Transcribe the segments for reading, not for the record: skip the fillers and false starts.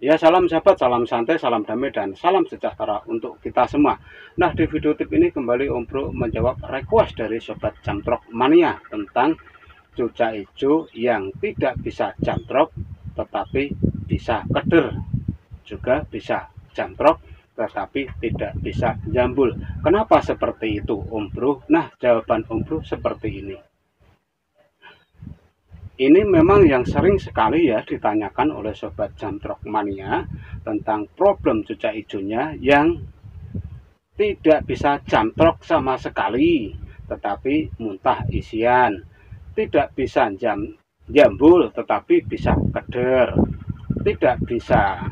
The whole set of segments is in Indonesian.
Ya, salam sahabat, salam santai, salam damai, dan salam sejahtera untuk kita semua. Nah, di video tip ini kembali Om Bro menjawab request dari Sobat Jamtrok Mania tentang cuca hijau yang tidak bisa jamtrok tetapi bisa keder, juga bisa jamtrok tetapi tidak bisa jambul. Kenapa seperti itu Om Bro? Nah, jawaban Om Bro seperti ini. Ini memang yang sering sekali ya ditanyakan oleh Sobat Jamtrok Mania tentang problem cuca hijaunya yang tidak bisa jamtrok sama sekali, tetapi muntah isian. Tidak bisa jambul, tetapi bisa keder. Tidak bisa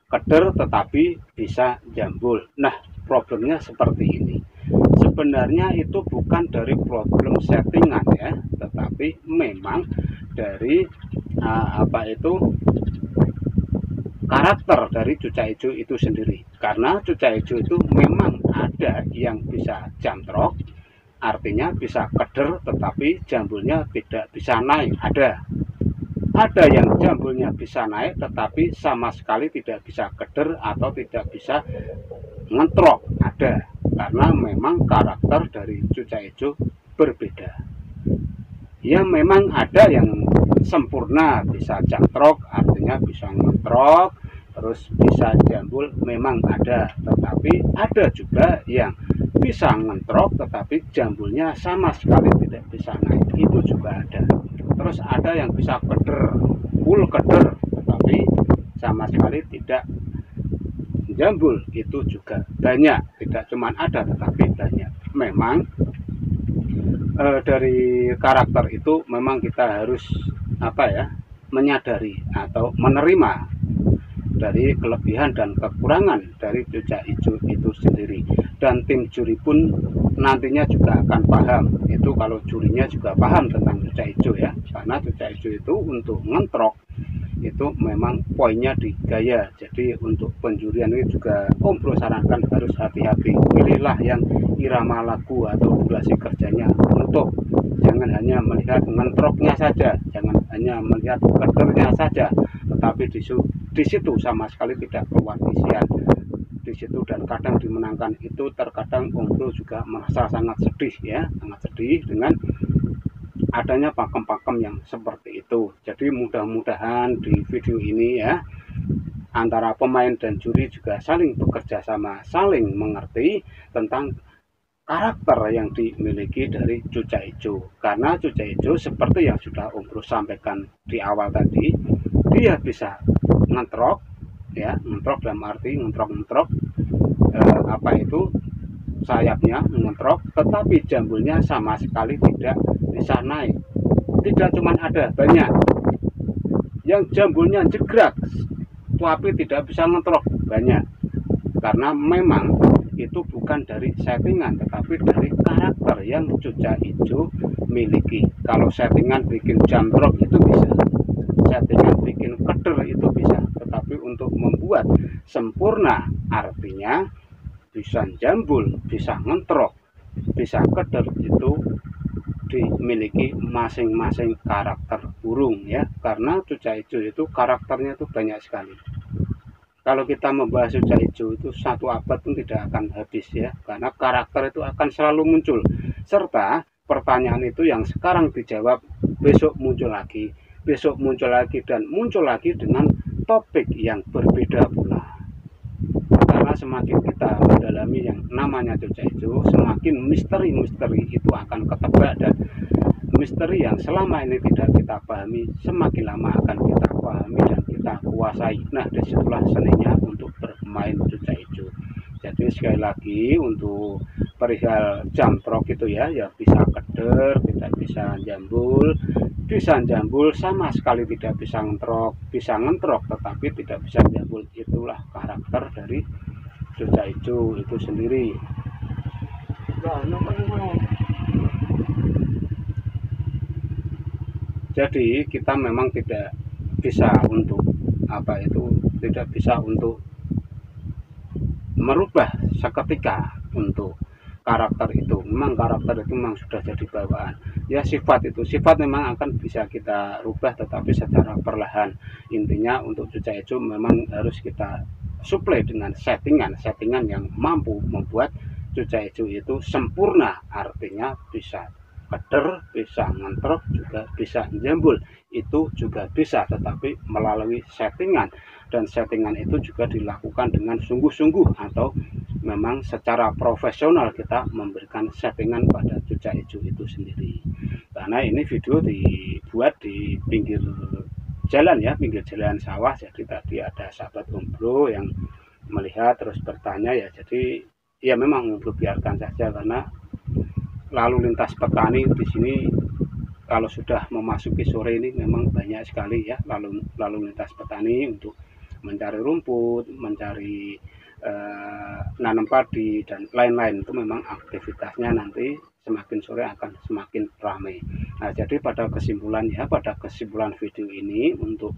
keder, tetapi bisa jambul. Nah, problemnya seperti ini. Sebenarnya itu bukan dari problem settingan ya, tetapi memang dari karakter dari cuca hijau itu sendiri. Karena cuca hijau itu memang ada yang bisa jamtrok, artinya bisa keder, tetapi jambulnya tidak bisa naik. Ada yang jambulnya bisa naik, tetapi sama sekali tidak bisa keder atau tidak bisa ngentrok. Ada, karena memang karakter dari cuca hijau berbeda. Ya, memang ada yang sempurna bisa jamtrok, artinya bisa ngetrok, terus bisa jambul, memang ada. Tetapi ada juga yang bisa ngetrok tetapi jambulnya sama sekali tidak bisa naik, itu juga ada. Terus ada yang bisa keder, full keder, tetapi sama sekali tidak jambul, itu juga banyak. Tidak cuma ada tetapi banyak. Memang dari karakter itu memang kita harus menyadari atau menerima dari kelebihan dan kekurangan dari cuca hijau itu sendiri. Dan tim juri pun nantinya juga akan paham itu, kalau jurinya juga paham tentang cuca hijau ya, karena cuca hijau itu untuk ngentrok itu memang poinnya di gaya. Jadi untuk penjurian ini juga Om Bro sarankan harus hati-hati, pilihlah yang irama lagu atau durasi kerjanya utuh. Jangan hanya melihat ngentroknya saja, jangan hanya melihat kedernya saja, tetapi di situ sama sekali tidak keluar isian di situ. Dan kadang dimenangkan itu, terkadang Om Bro juga merasa sangat sedih ya, sangat sedih dengan adanya pakem-pakem yang seperti itu. Jadi mudah-mudahan di video ini ya, antara pemain dan juri juga saling bekerja sama, saling mengerti tentang karakter yang dimiliki dari cuca hijau. Karena cuca hijau seperti yang sudah Om Bro sampaikan di awal tadi, dia bisa ngentrok ya, ngentrok dalam arti ngentrok sayapnya ngentrok, tetapi jambulnya sama sekali tidak bisa naik. Tidak cuma ada, banyak yang jambulnya jegrak tapi tidak bisa ngentrok, banyak. Karena memang itu bukan dari settingan tetapi dari karakter yang cuca hijau miliki. Kalau settingan bikin jamtrok itu bisa, settingan bikin keder itu bisa, tetapi untuk membuat sempurna, artinya bisa jambul, bisa ngentrok, bisa keder, itu dimiliki masing-masing karakter burung ya. Karena cuca hijau itu karakternya itu banyak sekali. Kalau kita membahas cuca hijau itu satu abad pun tidak akan habis ya, karena karakter itu akan selalu muncul, serta pertanyaan itu yang sekarang dijawab besok muncul lagi, besok muncul lagi, dan muncul lagi dengan topik yang berbeda pula. Karena semakin kita mendalami yang namanya cuca hijau, semakin misteri-misteri itu akan ketebak, dan misteri yang selama ini tidak kita pahami semakin lama akan kita pahami dan kita kuasai. Nah, disitulah seninya untuk bermain cuca hijau. Jadi sekali lagi untuk perihal jamtrok itu ya, bisa keder, tidak bisa jambul, sama sekali tidak bisa ngentrok tetapi tidak bisa jambul. Itulah karakter dari cuca hijau itu sendiri. Jadi kita memang tidak bisa untuk merubah seketika untuk karakter itu. Memang karakter itu memang sudah jadi bawaan. Ya sifat itu, sifat memang akan bisa kita rubah tetapi secara perlahan. Intinya untuk cuca hijau memang harus kita suplai dengan settingan yang mampu membuat cuca hijau itu sempurna, artinya bisa keder, bisa ngentrok, juga bisa jambul. Itu juga bisa, tetapi melalui settingan, dan settingan itu juga dilakukan dengan sungguh-sungguh atau memang secara profesional kita memberikan settingan pada cuca hijau itu sendiri. Karena ini video dibuat di pinggir jalan ya, pinggir jalan sawah. Jadi tadi ada sahabat Om Bro yang melihat terus bertanya ya, jadi ya memang Om Bro biarkan saja, karena lalu lintas petani di sini kalau sudah memasuki sore ini memang banyak sekali ya lalu lintas petani untuk mencari rumput, mencari nanam padi dan lain-lain. Itu memang aktivitasnya nanti semakin sore akan semakin ramai. Nah, jadi pada kesimpulan video ini untuk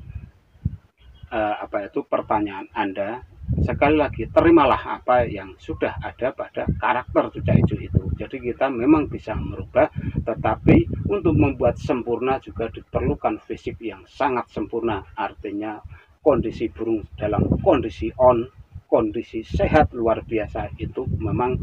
pertanyaan Anda, sekali lagi terimalah apa yang sudah ada pada karakter cuca hijau itu. Jadi kita memang bisa merubah, tetapi untuk membuat sempurna juga diperlukan fisik yang sangat sempurna. Artinya kondisi burung dalam kondisi kondisi sehat luar biasa, itu memang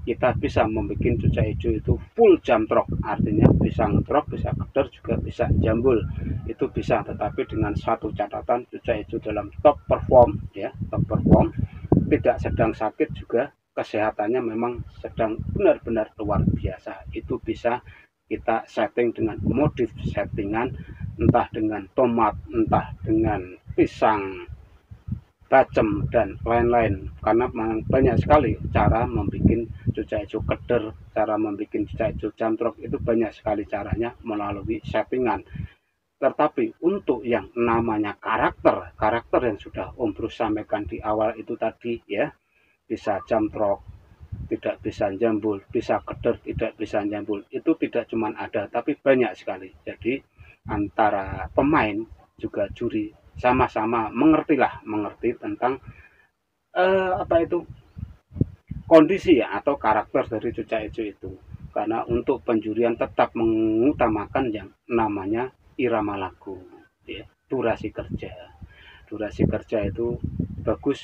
kita bisa membuat cuca hijau itu full jamtrok, artinya bisa ngetrok, bisa keder, juga bisa jambul. Itu bisa, tetapi dengan satu catatan, cuca hijau dalam top perform ya, top perform, tidak sedang sakit, juga kesehatannya memang sedang benar-benar luar biasa. Itu bisa kita setting dengan modif settingan, entah dengan tomat, entah dengan pisang, bacem, dan lain-lain. Karena banyak sekali cara membuat cuca hijau keder, cara membuat cuca hijau jamtrok, itu banyak sekali caranya melalui settingan. Tetapi untuk yang namanya karakter yang sudah Om Bro sampaikan di awal itu tadi ya, bisa jamtrok, tidak bisa jambul, bisa keder, tidak bisa jambul, itu tidak cuma ada, tapi banyak sekali. Jadi antara pemain juga juri sama-sama mengerti tentang kondisi ya, atau karakter dari cuca hijau itu. Karena untuk penjurian tetap mengutamakan yang namanya irama lagu ya, durasi kerja itu bagus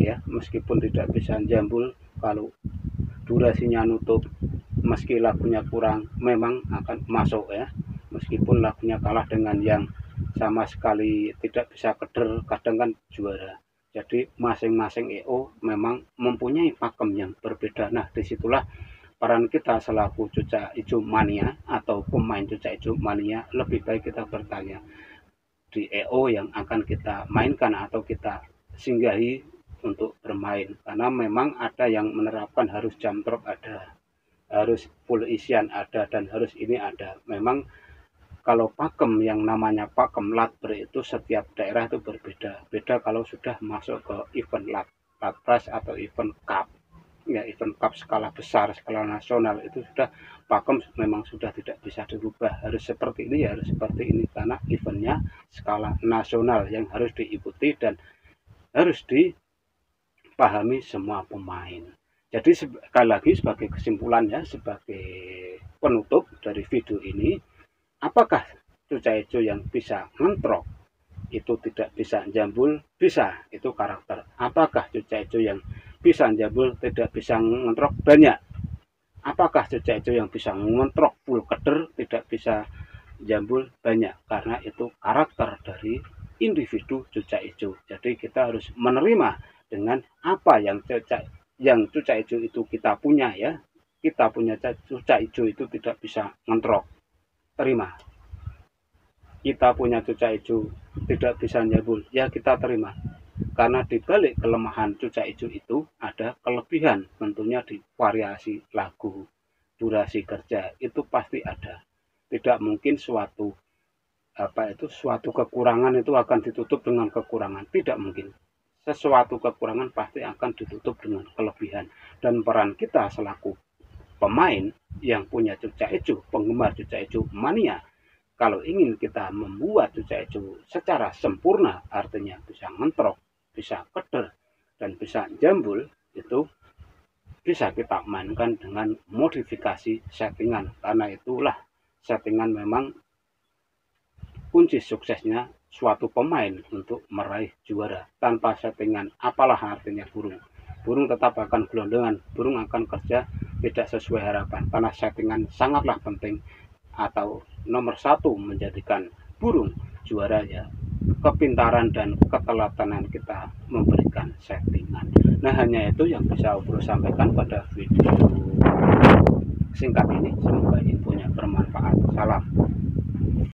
ya, meskipun tidak bisa jambul, kalau durasinya nutup, meski lagunya kurang memang akan masuk ya, meskipun lagunya kalah dengan yang sama sekali tidak bisa keder, kadang kan juara. Jadi masing-masing EO memang mempunyai pakem yang berbeda. Nah, disitulah peran kita selaku cuca hijau mania atau pemain cuca hijau mania, lebih baik kita bertanya di EO yang akan kita mainkan atau kita singgahi untuk bermain. Karena memang ada yang menerapkan harus jamtrok ada, harus full isian ada, dan harus ini ada. Memang kalau pakem yang namanya pakem latber itu setiap daerah itu berbeda. Beda kalau sudah masuk ke event latpras atau event cup. Ya, event cup skala besar, skala nasional, itu sudah pakem memang sudah tidak bisa dirubah. Harus seperti ini, ya harus seperti ini, karena eventnya skala nasional yang harus diikuti dan harus dipahami semua pemain. Jadi sekali lagi sebagai kesimpulan ya, sebagai penutup dari video ini, apakah cuca hijau yang bisa ngentrok itu tidak bisa jambul? Bisa, itu karakter. Apakah cuca hijau yang bisa jambul tidak bisa ngentrok? Banyak. Apakah cuca hijau yang bisa ngentrok full keder tidak bisa jambul? Banyak, karena itu karakter dari individu cuca hijau. Jadi kita harus menerima dengan apa yang cuca hijau itu kita punya ya. Kita punya cuca hijau itu tidak bisa ngentrok, terima. Kita punya cuca hijau tidak bisa jambul, ya kita terima. Karena di balik kelemahan cuca hijau itu ada kelebihan, tentunya di variasi lagu, durasi kerja itu pasti ada. Tidak mungkin suatu kekurangan itu akan ditutup dengan kekurangan, tidak mungkin. Sesuatu kekurangan pasti akan ditutup dengan kelebihan. Dan peran kita selaku pemain yang punya cuca hijau, penggemar cuca hijau mania, kalau ingin kita membuat cuca hijau secara sempurna, artinya bisa ngentrok, bisa keder, dan bisa jambul, itu bisa kita mainkan dengan modifikasi settingan, karena itulah settingan memang kunci suksesnya suatu pemain untuk meraih juara. Tanpa settingan, apalah artinya burung? Burung tetap akan gelondongan, burung akan kerja tidak sesuai harapan, karena settingan sangatlah penting atau nomor satu menjadikan burung juara ya kepintaran dan keteladanan kita memberikan settingan. Nah, hanya itu yang bisa Bro sampaikan pada video singkat ini. Semoga infonya bermanfaat. Salam.